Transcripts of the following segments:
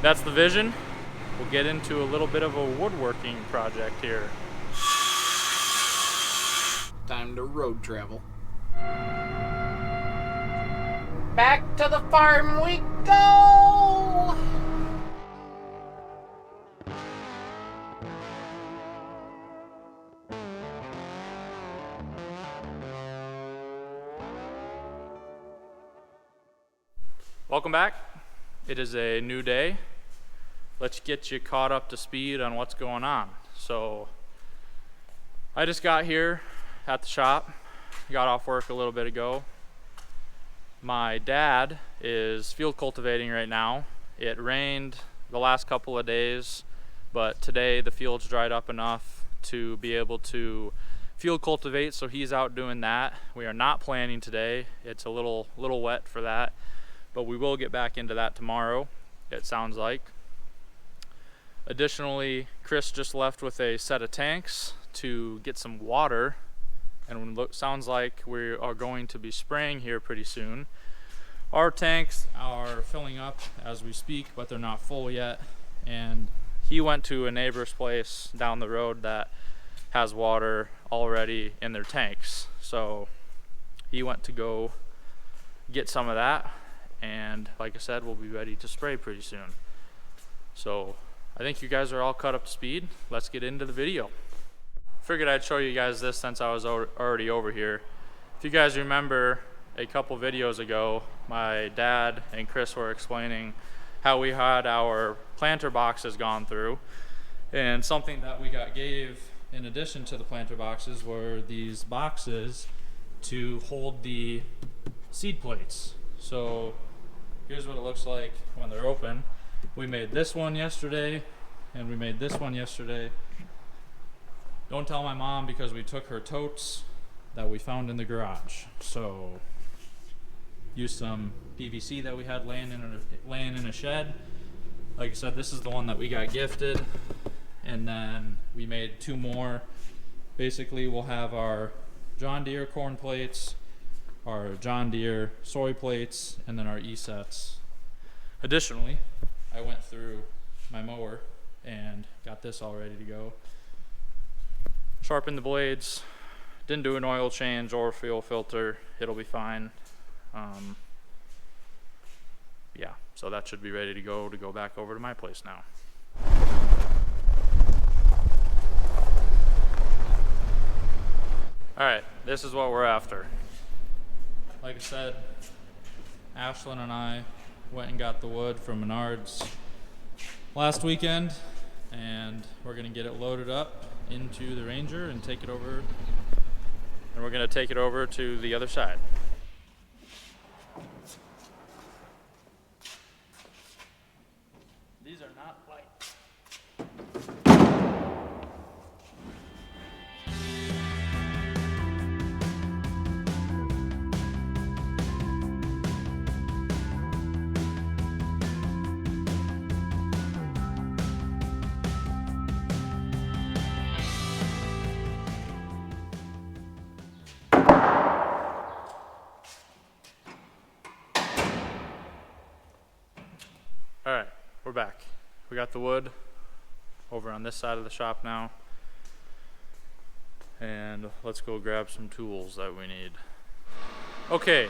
that's the vision. We'll get into a little bit of a woodworking project here. Time to road travel. Back to the farm we go! Welcome back. It is a new day. Let's get you caught up to speed on what's going on. So I just got here at the shop, got off work a little bit ago. My dad is field cultivating right now. It rained the last couple of days, but today the field's dried up enough to be able to field cultivate, so he's out doing that. We are not planting today. It's a little wet for that, but we will get back into that tomorrow, it sounds like. Additionally, Chris just left with a set of tanks to get some water, and it sounds like we are going to be spraying here pretty soon. Our tanks are filling up as we speak, but they're not full yet. And he went to a neighbor's place down the road that has water already in their tanks. So he went to go get some of that. And like I said, we'll be ready to spray pretty soon. So I think you guys are all caught up to speed. Let's get into the video. Figured I'd show you guys this since I was already over here. If you guys remember a couple videos ago, my dad and Chris were explaining how we had our planter boxes gone through, and something that we gave in addition to the planter boxes were these boxes to hold the seed plates. So here's what it looks like when they're open. We made this one yesterday, and we made this one yesterday. Don't tell my mom, because we took her totes that we found in the garage. So used some PVC that we had laying in a shed. Like I said, this is the one that we got gifted, and then we made two more. Basically, we'll have our John Deere corn plates, our John Deere soy plates, and then our E-sets. Additionally, I went through my mower and got this all ready to go. Sharpened the blades, didn't do an oil change or fuel filter, it'll be fine. Yeah, so that should be ready to go back over to my place now. Alright, this is what we're after. Like I said, Ashlyn and I went and got the wood from Menards last weekend, and we're gonna get it loaded up into the Ranger and take it over, and we're gonna take it over to the other side. These are not light. All right, we're back. We got the wood over on this side of the shop now. And let's go grab some tools that we need. Okay,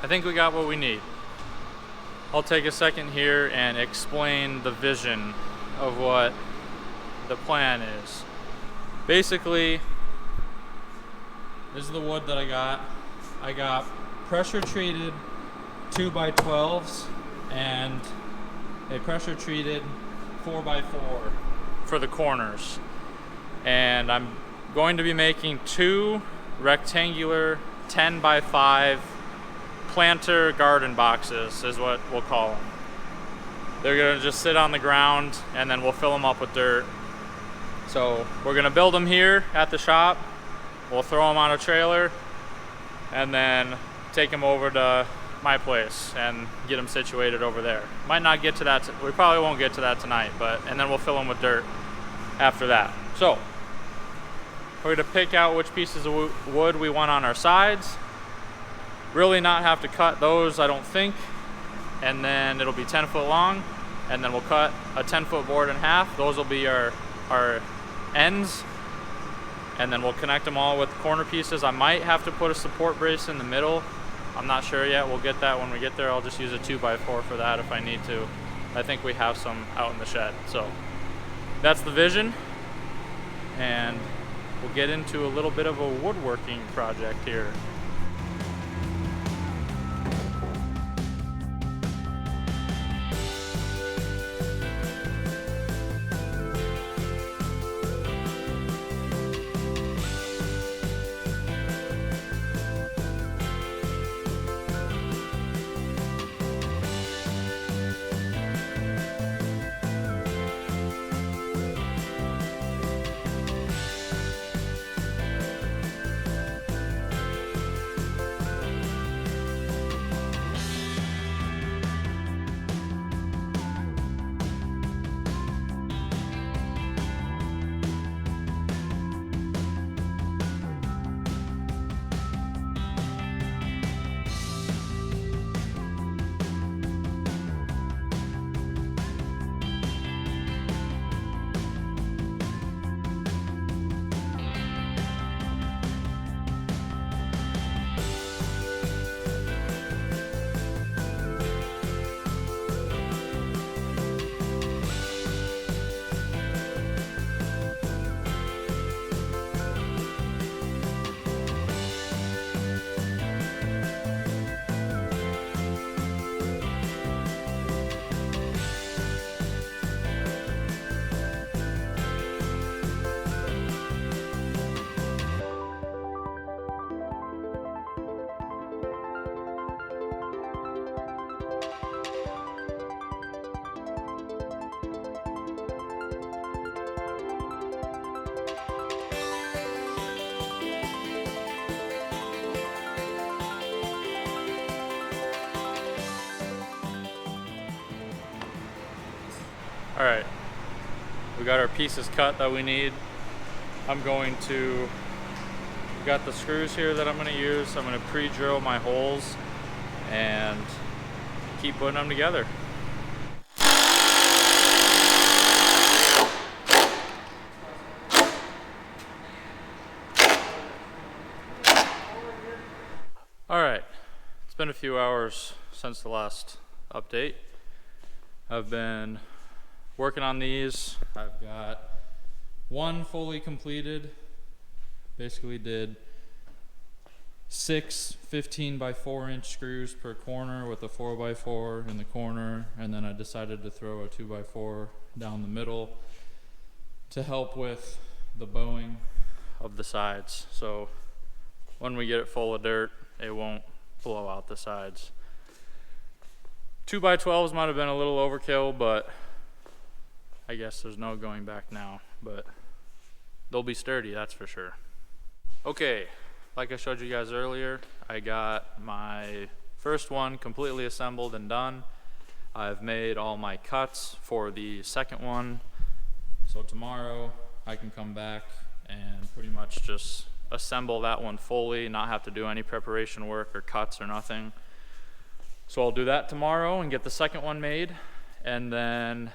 I think we got what we need. I'll take a second here and explain the vision of what the plan is. Basically, this is the wood that I got. I got pressure treated 2x12s and a pressure treated 4x4 for the corners. And I'm going to be making two rectangular 10x5 planter garden boxes is what we'll call them. They're gonna just sit on the ground, and then we'll fill them up with dirt. So we're gonna build them here at the shop. We'll throw them on a trailer and then take them over to my place and get them situated over there. Might not get to that, we probably won't get to that tonight, and then we'll fill them with dirt after that. So we're gonna pick out which pieces of wood we want on our sides. Really not have to cut those, I don't think. And then it'll be 10 foot long. and then we'll cut a 10-foot board in half. Those will be our ends, and then we'll connect them all with corner pieces. I might have to put a support brace in the middle. I'm not sure yet. We'll get that when we get there. I'll just use a 2x4 for that if I need to. I think we have some out in the shed. So that's the vision, and we'll get into a little bit of a woodworking project here. All right, we got our pieces cut that we need. We got the screws here that I'm gonna use. I'm gonna pre-drill my holes and keep putting them together. All right, it's been a few hours since the last update. I've been working on these. I've got one fully completed. Basically did 6 15x4 screws per corner with a 4x4 in the corner, and then I decided to throw a 2x4 down the middle to help with the bowing of the sides. So when we get it full of dirt, it won't blow out the sides. 2x12s might have been a little overkill, but I guess there's no going back now, but they'll be sturdy, that's for sure. Okay, like I showed you guys earlier, I got my first one completely assembled and done. I've made all my cuts for the second one, so tomorrow I can come back and pretty much just assemble that one fully, not have to do any preparation work or cuts or nothing. So I'll do that tomorrow and get the second one made, and then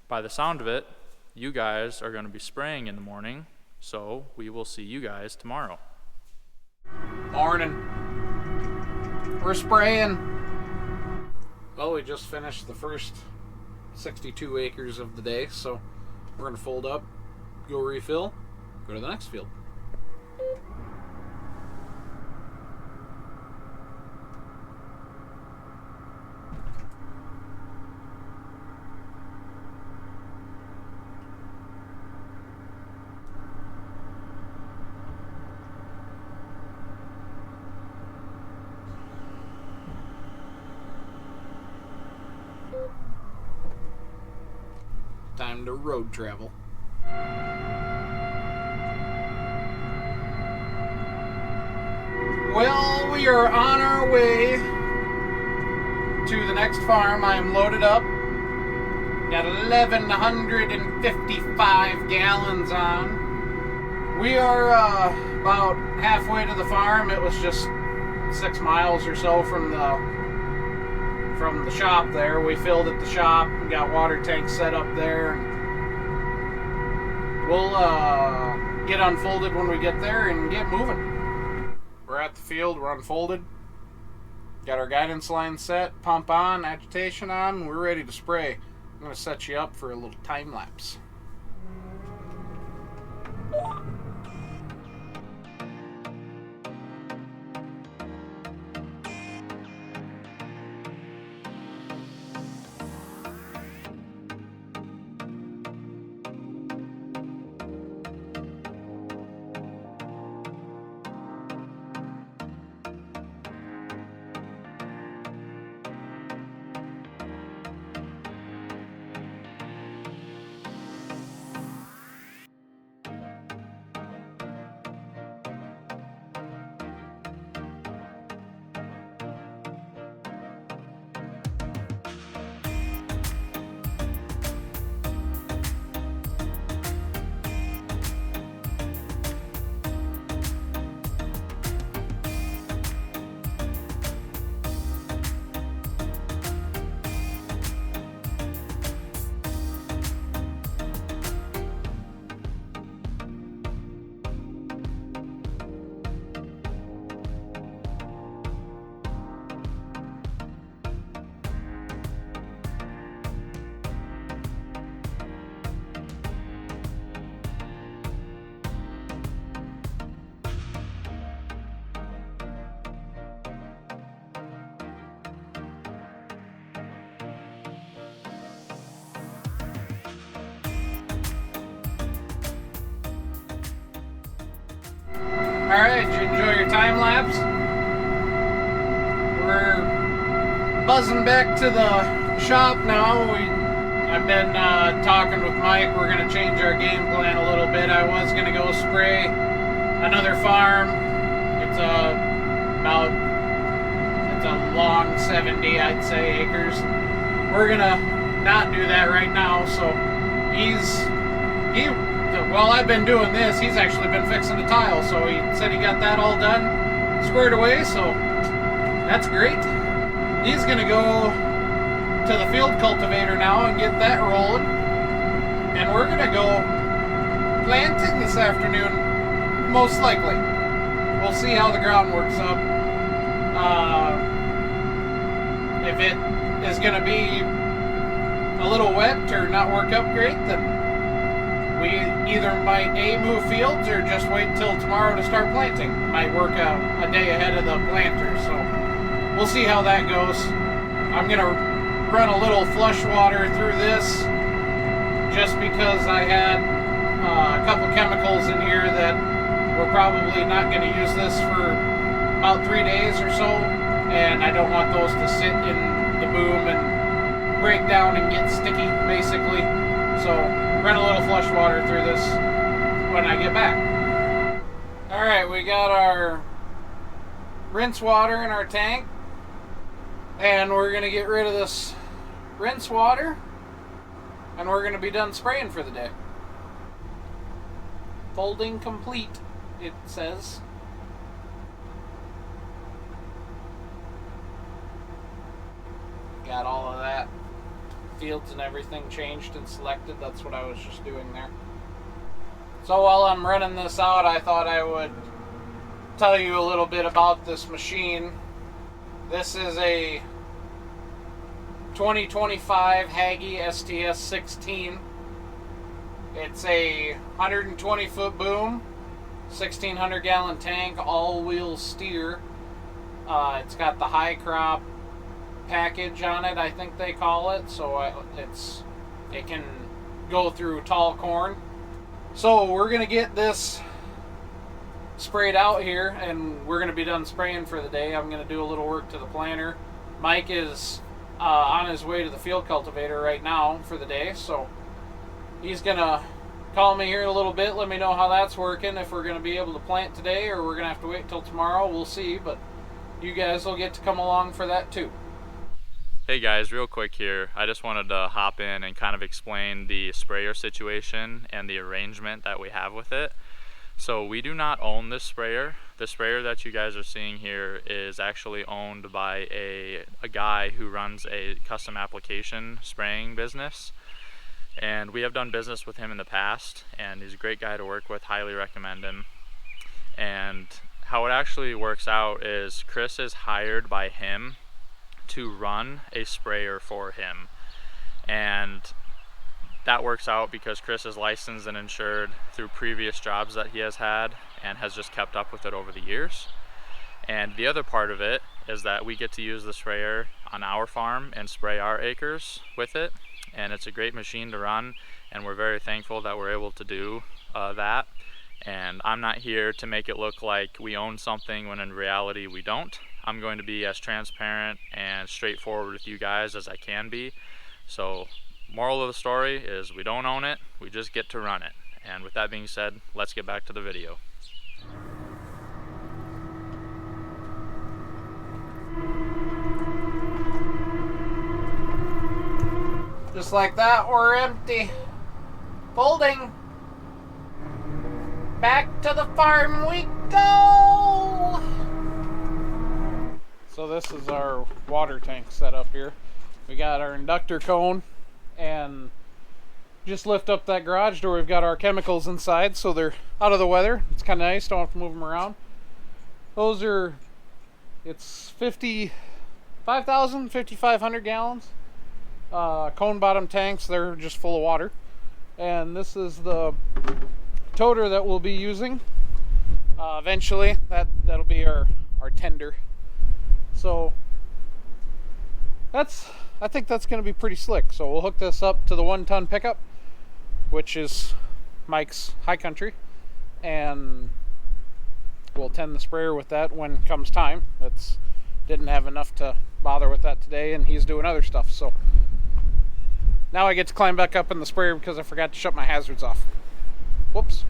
by the sound of it, you guys are going to be spraying in the morning, so we will see you guys tomorrow. Morning. We're spraying. Well, we just finished the first 62 acres of the day, so we're going to fold up, go refill, go to the next field. Time to road travel. Well, we are on our way to the next farm. I am loaded up. Got 1,155 gallons on. We are about halfway to the farm. It was just 6 miles or so from from the shop there. We filled at the shop and got water tanks set up there. And we'll get unfolded when we get there and get moving. We're at the field, we're unfolded. Got our guidance line set, pump on, agitation on, we're ready to spray. I'm going to set you up for a little time lapse. Alright, did you enjoy your time lapse? We're buzzing back to the shop now. I've been talking with Mike. We're going to change our game plan a little bit. I was going to go spray another farm. It's a long 70, I'd say, acres. We're going to not do that right now. So while I've been doing this, he's actually been fixing the tile, so he said he got that all done, squared away, so that's great. He's going to go to the field cultivator now and get that rolling, and we're going to go planting this afternoon, most likely. We'll see how the ground works up. If it is going to be a little wet or not work up great, then we either might move fields or just wait till tomorrow to start planting. Might work a day ahead of the planter, so we'll see how that goes. I'm going to run a little flush water through this just because I had a couple chemicals in here that we're probably not going to use this for about 3 days or so, and I don't want those to sit in the boom and break down and get sticky, basically. So run a little flush water through this when I get back. Alright, we got our rinse water in our tank, and we're going to get rid of this rinse water, and we're going to be done spraying for the day. Folding complete, it says. Got all of that fields and everything changed and selected. That's what I was just doing there. So while I'm running this out, I thought I would tell you a little bit about this machine. This is a 2025 Hagie STS-16. It's a 120 foot boom, 1600 gallon tank, all-wheel steer. It's got the high crop package on it, I think they call it, so it can go through tall corn. So we're gonna get this sprayed out here, and we're gonna be done spraying for the day. I'm gonna do a little work to the planter. Mike is on his way to the field cultivator right now for the day, so he's gonna call me here in a little bit, let me know how that's working, if we're gonna be able to plant today or we're gonna have to wait till tomorrow. We'll see, but you guys will get to come along for that too. Hey guys, real quick here. I just wanted to hop in and kind of explain the sprayer situation and the arrangement that we have with it. So we do not own this sprayer. the sprayer that you guys are seeing here is actually owned by a guy who runs a custom application spraying business. And we have done business with him in the past, and he's a great guy to work with, highly recommend him. And how it actually works out is Chris is hired by him to run a sprayer for him. And that works out because Chris is licensed and insured through previous jobs that he has had and has just kept up with it over the years. And the other part of it is that we get to use the sprayer on our farm and spray our acres with it. And it's a great machine to run, and we're very thankful that we're able to do that. And I'm not here to make it look like we own something when in reality we don't. I'm going to be as transparent and straightforward with you guys as I can be. So moral of the story is we don't own it, we just get to run it. And with that being said, let's get back to the video. Just like that, we're empty. Folding. Back to the farm we go! So this is our water tank set up here. We got our inductor cone, and just lift up that garage door. We've got our chemicals inside, so they're out of the weather. It's kind of nice, don't have to move them around. Those are, it's 5,500 gallons. Cone bottom tanks, they're just full of water. And this is the toter that we'll be using. Eventually, that'll be our tender. So I think that's going to be pretty slick. So we'll hook this up to the 1-ton pickup, which is Mike's high country, and we'll tend the sprayer with that when it comes time. Didn't have enough to bother with that today, and he's doing other stuff. So now I get to climb back up in the sprayer because I forgot to shut my hazards off. Whoops.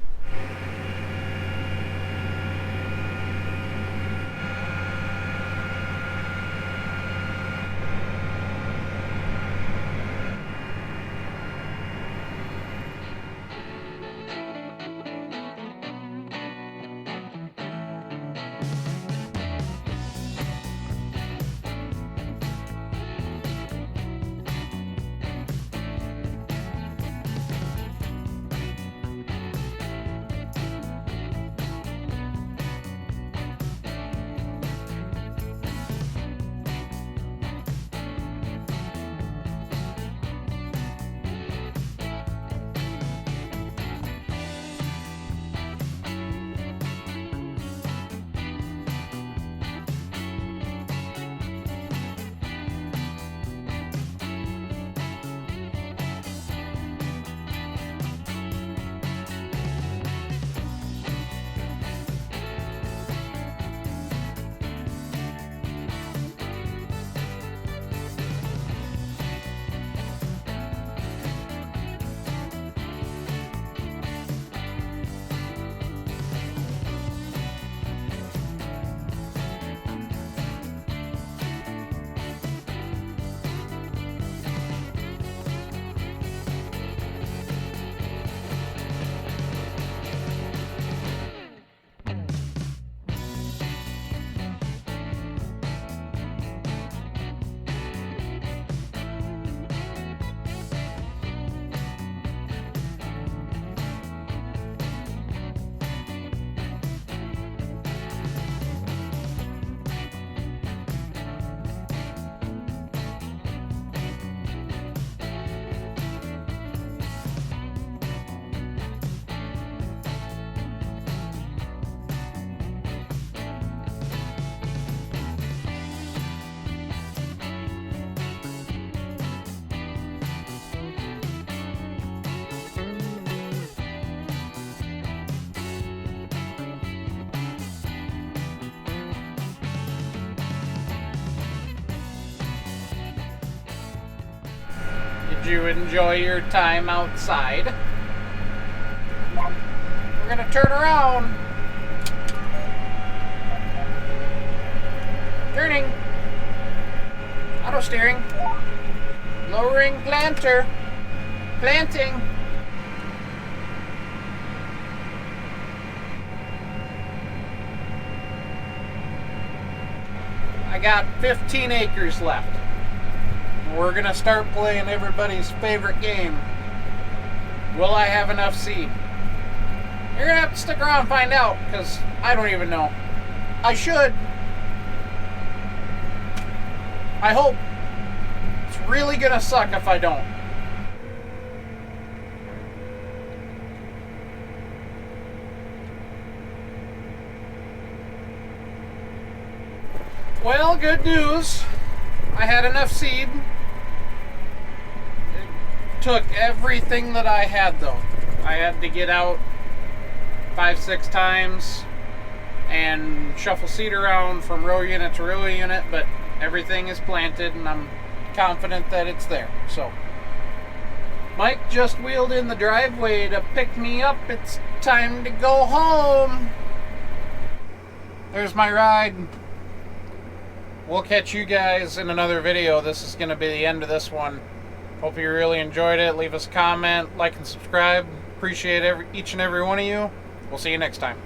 Did you enjoy your time outside? We're gonna turn around. Turning. Auto steering. Lowering planter. Planting. got 15 acres left. We're gonna start playing everybody's favorite game. Will I have enough seed? You're gonna have to stick around and find out, because I don't even know. I should. I hope. It's really gonna suck if I don't. Well, good news. I had enough seed. It took everything that I had, though. I had to get out 5-6 times and shuffle seed around from row unit to row unit, but everything is planted and I'm confident that it's there. So Mike just wheeled in the driveway to pick me up. It's time to go home. There's my ride. We'll catch you guys in another video. This is going to be the end of this one. Hope you really enjoyed it. Leave us a comment, like and subscribe. Appreciate each and every one of you. We'll see you next time.